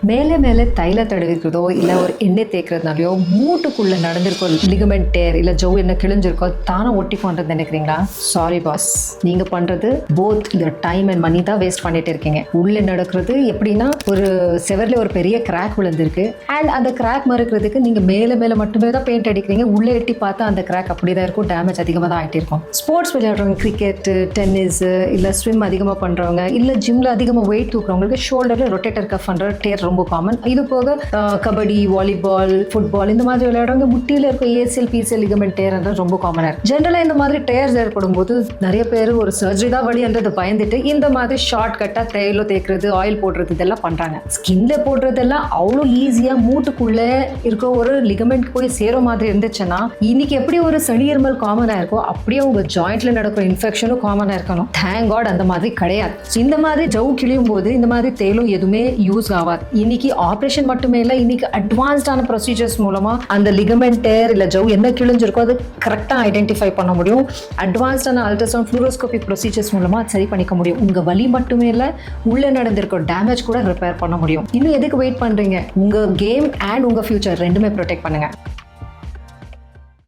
மேலே மேலே தைல தடவிக்கிறதோ இல்லை ஒரு எண்ணெய் தேய்க்கிறதுனாலையோ மூட்டுக்குள்ளே நடந்திருக்கோ லிகமெண்ட் டேர் இல்லை ஜவ் என்ன கிழிஞ்சிருக்கோ தானே ஒட்டி பண்ணுறது நினைக்கிறீங்களா? சாரி பாஸ், நீங்கள் பண்ணுறது போத் இந்த டைம் அண்ட் மணி தான் வேஸ்ட் பண்ணிட்டு இருக்கீங்க. உள்ளே நடக்கிறது எப்படின்னா ஒரு செவரில் ஒரு பெரிய கிராக் விழுந்திருக்கு அண்ட் அந்த கிராக் மறுக்கிறதுக்கு நீங்கள் மேலே மேலே மட்டுமே தான் பெயிண்ட் அடிக்கிறீங்க. உள்ளே எட்டி பார்த்தா அந்த கிராக் அப்படி தான் இருக்கும், டேமேஜ் அதிகமாக தான் ஆகிட்டு இருக்கும். ஸ்போர்ட்ஸ் விளையாடுறவங்க, கிரிக்கெட்டு, டென்னிஸ் இல்லை ஸ்விம் அதிகமாக பண்ணுறவங்க இல்லை ஜிம்மில் அதிகமாக வெயிட் தூக்குறவங்களுக்கு ஷோல்டரில் ரொட்டேட்டர் கஃப் பண்ணுற டேர் ரொம்ப காமன். இது போக கபடி, வாலிபால், ஃபுட்பால் இந்த மாதிரி விளையாடுறவங்க முட்டியில் இருக்க ஏசிஎல், பிசிஎல் லிகமெண்ட் டேர்ன்றது ரொம்ப காமனாக இருக்குது. ஜென்ரலாக இந்த மாதிரி டேர்ஸ் ஏற்படும் போது நிறைய பேர் ஒரு சர்ஜரி தான் வழின்றதை பயந்துட்டு இந்த மாதிரி ஷார்ட் கட்டாக தைலம் தேய்க்கிறது, ஆயில் போடுறது இதெல்லாம் பண்ணுறாங்க. ஸ்கின்ல போடுறதெல்லாம் அவ்வளோ ஈஸியாக மூட்டுக்குள்ளே இருக்க ஒரு லிகமெண்ட் போய் சேர மாதிரி இருந்துச்சுன்னா இன்னைக்கு எப்படி ஒரு சளி இருமல் காமனாக இருக்கோ அப்படியே உங்கள் ஜாயிண்ட்ல நடக்கிற இன்ஃபெக்ஷனும் காமனாக இருக்கணும். தேங்க் காட் அந்த மாதிரி கிடையாது. இந்த மாதிரி ஜவு கிழியும் போது இந்த மாதிரி தேலும் எதுவுமே யூஸ் ஆகாது. இன்னைக்கு ஆப்ரேஷன் மட்டுமே இல்லை, இன்னைக்கு அட்வான்ஸ்டான ப்ரொசீஜர்ஸ் மூலமா அந்த லிகமெண்ட் டேர் இல்லை ஜவு என்ன கிழிஞ்சிருக்கோ அது கரெக்டாக ஐடென்டிஃபை பண்ண முடியும். அட்வான்ஸ்டான அல்ட்ராசவுண்ட் ஃப்ளூரோஸ்கோபிக் ப்ரொசீஜர்ஸ் மூலமா சரி பண்ணிக்க முடியும். உங்க வலி மட்டுமே இல்லை, உள்ளே நடந்திருக்க டேமேஜ் கூட ரிப்பேர் பண்ண முடியும். இன்னும் எதுக்கு வெயிட் பண்றீங்க? உங்க கேம் அண்ட் உங்க ஃபியூச்சர் ரெண்டுமே ப்ரொடெக்ட் பண்ணுங்க.